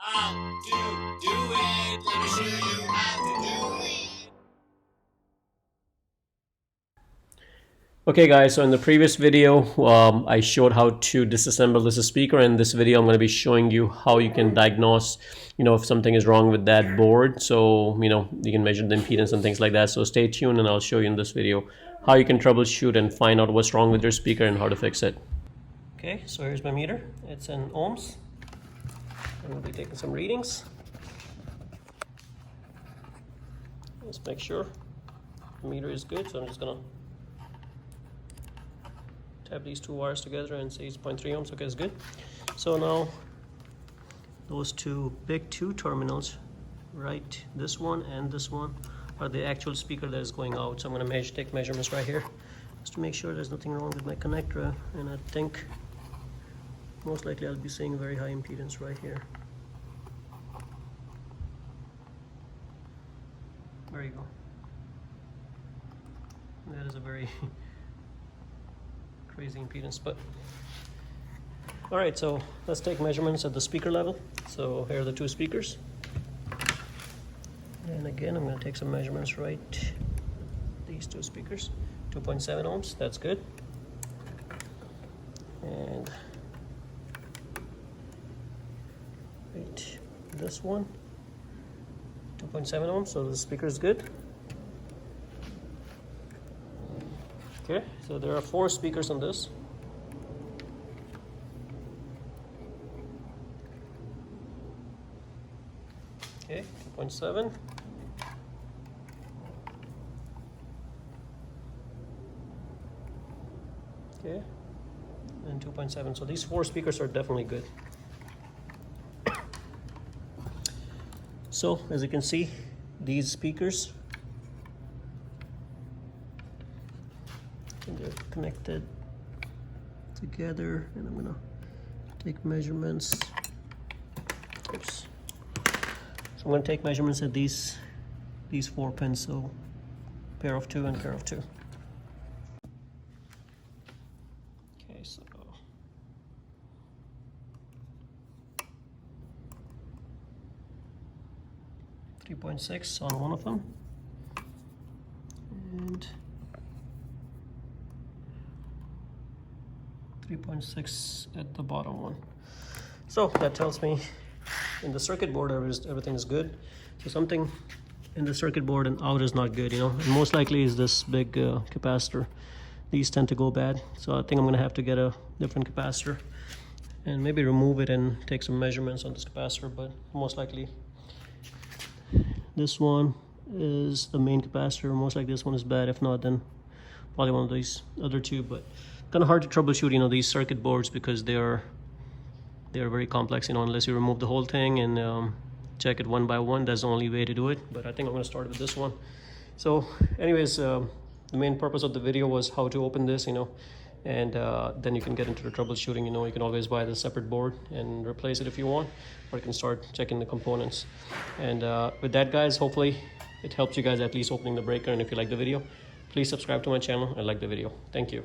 how to do it. Let me show you how to do it. Okay guys, so in the previous video I showed how to disassemble this speaker. In this video I'm going to be showing you how you can diagnose if something is wrong with that board, so you can measure the impedance and things like that. So stay tuned and I'll show you in this video how you can troubleshoot and find out what's wrong with your speaker and how to fix it. Okay, so here's my meter. It's in ohms. I'm going to be taking some readings. Let's make sure the meter is good, so I'm just going to tap these two wires together and say it's 0.3 ohms. Okay, it's good. So now those two big two terminals, right, this one and this one, are the actual speaker that is going out. So I'm going to take measurements right here just to make sure there's nothing wrong with my connector, and I think most likely I'll be seeing very high impedance right here. There you go. That is a very crazy impedance, but all right, so let's take measurements at the speaker level. So here are the two speakers, and again I'm going to take some measurements right these two speakers. 2.7 ohms, that's good. And right, this one, 2.7 ohms, so the speaker is good. Okay, so there are 4 speakers on this. Okay, 2.7. Okay, and 2.7. So these 4 speakers are definitely good. So as you can see, these speakers, they're connected together, and I'm gonna take measurements. Oops. So I'm gonna take measurements at these 4 pins, so pair of 2 and pair of 2. Okay, so 3.6 on one of them, and 3.6 at the bottom one. So that tells me in the circuit board everything is good. So something in the circuit board and out is not good, and most likely is this big capacitor. These tend to go bad, so I think I'm gonna have to get a different capacitor and maybe remove it and take some measurements on this capacitor. But most likely this one is the main capacitor. Most likely this one is bad. If not, then probably one of these other two. But kind of hard to troubleshoot these circuit boards, because they are very complex, unless you remove the whole thing and check it one by one. That's the only way to do it. But I think I'm going to start with this one. So anyways, the main purpose of the video was how to open this, and then you can get into the troubleshooting. You can always buy the separate board and replace it if you want, or you can start checking the components. And with that, guys, hopefully it helps you guys at least opening the breaker. And if you like the video, please subscribe to my channel and like the video. Thank you.